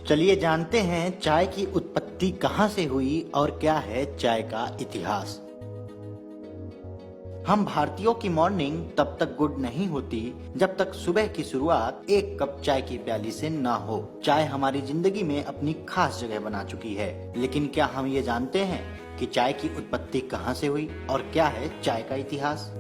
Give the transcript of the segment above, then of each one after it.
चलिए जानते हैं चाय की उत्पत्ति कहां से हुई और क्या है चाय का इतिहास। हम भारतीयों की मॉर्निंग तब तक गुड नहीं होती जब तक सुबह की शुरुआत एक कप चाय की प्याली से ना हो। चाय हमारी जिंदगी में अपनी खास जगह बना चुकी है, लेकिन क्या हम ये जानते हैं कि चाय की उत्पत्ति कहां से हुई और क्या है चाय का इतिहास।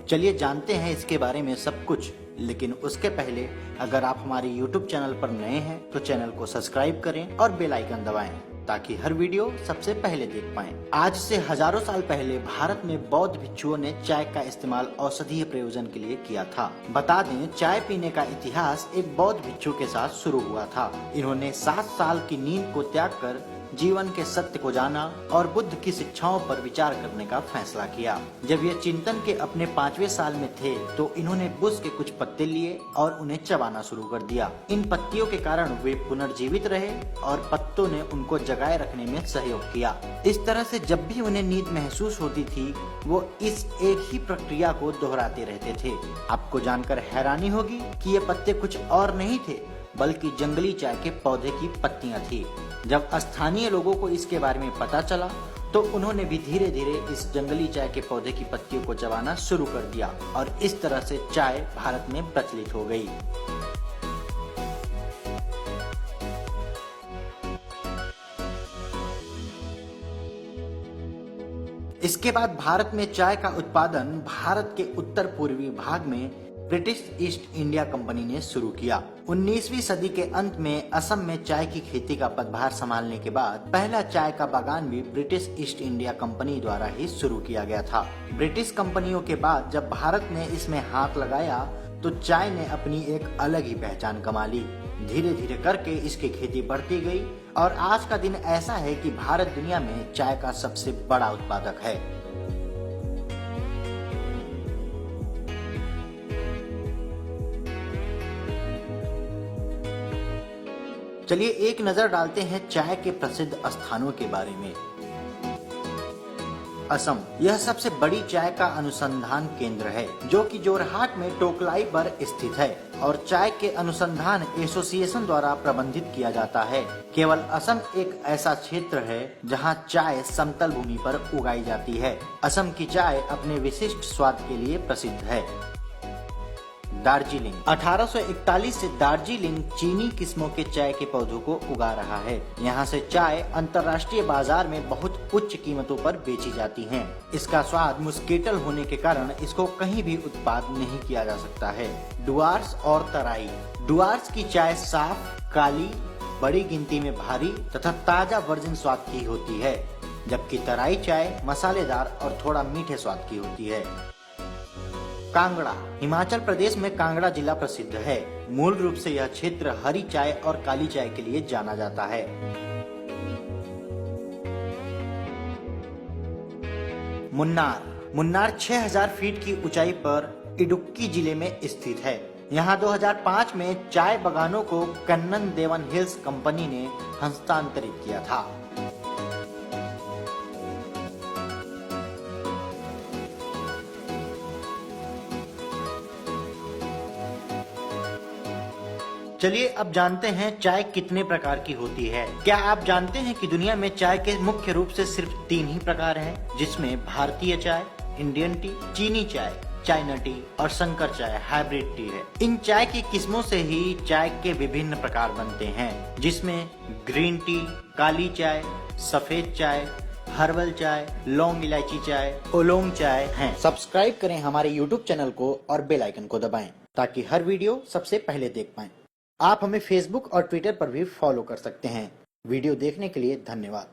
चलिए जानते हैं इसके बारे में सब कुछ, लेकिन उसके पहले अगर आप हमारे YouTube चैनल पर नए हैं तो चैनल को सब्सक्राइब करें और बेल आइकन दबाएं ताकि हर वीडियो सबसे पहले देख पाएं। आज से हजारों साल पहले भारत में बौद्ध भिक्षुओं ने चाय का इस्तेमाल औषधीय प्रयोजन के लिए किया था। बता दें, चाय पीने का इतिहास एक बौद्ध भिक्षु के साथ शुरू हुआ था। इन्होंने 7 साल की नींद को त्याग कर जीवन के सत्य को जाना और बुद्ध की शिक्षाओं पर विचार करने का फैसला किया। जब ये चिंतन के अपने 5वें साल में थे तो इन्होंने बुश के कुछ पत्ते लिए और उन्हें चबाना शुरू कर दिया। इन पत्तियों के कारण वे पुनर्जीवित रहे और पत्तों ने उनको जगाए रखने में सहयोग किया। इस तरह से जब भी उन्हें नींद महसूस होती थी वो इस एक ही प्रक्रिया को दोहराते रहते थे। आपको जानकर हैरानी होगी कि ये पत्ते कुछ और नहीं थे बल्कि जंगली चाय के पौधे की पत्तियां थी। जब स्थानीय लोगों को इसके बारे में पता चला तो उन्होंने भी धीरे धीरे इस जंगली चाय के पौधे की पत्तियों को चबाना शुरू कर दिया और इस तरह से चाय भारत में प्रचलित हो गई। इसके बाद भारत में चाय का उत्पादन भारत के उत्तर पूर्वी भाग में ब्रिटिश ईस्ट इंडिया कंपनी ने शुरू किया। 19वीं सदी के अंत में असम में चाय की खेती का पदभार संभालने के बाद पहला चाय का बागान भी ब्रिटिश ईस्ट इंडिया कंपनी द्वारा ही शुरू किया गया था। ब्रिटिश कंपनियों के बाद जब भारत ने इसमें हाथ लगाया तो चाय ने अपनी एक अलग ही पहचान कमा ली। धीरे धीरे करके इसकी खेती बढ़ती गई और आज का दिन ऐसा है कि भारत दुनिया में चाय का सबसे बड़ा उत्पादक है। चलिए एक नजर डालते हैं चाय के प्रसिद्ध स्थानों के बारे में। असम, यह सबसे बड़ी चाय का अनुसंधान केंद्र है जो कि जोरहाट में टोकलाई पर स्थित है और चाय के अनुसंधान एसोसिएशन द्वारा प्रबंधित किया जाता है। केवल असम एक ऐसा क्षेत्र है जहां चाय समतल भूमि पर उगाई जाती है। असम की चाय अपने विशिष्ट स्वाद के लिए प्रसिद्ध है। दार्जिलिंग, 1841 से दार्जिलिंग चीनी किस्मों के चाय के पौधों को उगा रहा है। यहाँ से चाय अंतर्राष्ट्रीय बाजार में बहुत उच्च कीमतों पर बेची जाती है। इसका स्वाद मुस्केटल होने के कारण इसको कहीं भी उत्पादन नहीं किया जा सकता है। डुआर्स और तराई, डुआर्स की चाय साफ, काली, बड़ी गिनती में भारी तथा ताजा वर्जिन स्वाद की होती है, जबकि तराई चाय मसालेदार और थोड़ा मीठे स्वाद की होती है। कांगड़ा, हिमाचल प्रदेश में कांगड़ा जिला प्रसिद्ध है। मूल रूप से यह क्षेत्र हरी चाय और काली चाय के लिए जाना जाता है। मुन्नार, मुन्नार 6000 फीट की ऊंचाई पर इडुक्की जिले में स्थित है। यहाँ 2005 में चाय बागानों को कन्नन देवन हिल्स कंपनी ने हस्तांतरित किया था। चलिए अब जानते हैं चाय कितने प्रकार की होती है। क्या आप जानते हैं कि दुनिया में चाय के मुख्य रूप से सिर्फ 3 ही प्रकार हैं, जिसमें भारतीय चाय, इंडियन टी, चीनी चाय, चाइना टी और संकर चाय हाइब्रिड टी है। इन चाय की किस्मों से ही चाय के विभिन्न प्रकार बनते हैं, जिसमें ग्रीन टी, काली चाय, सफेद चाय, हर्बल चाय, लौंग इलायची चाय, ओलोंग चाय हैं। सब्सक्राइब करें हमारे YouTube चैनल को और बेल आइकन को दबाएं ताकि हर वीडियो सबसे पहले देख पाएं। आप हमें फेसबुक और ट्विटर पर भी फॉलो कर सकते हैं। वीडियो देखने के लिए धन्यवाद।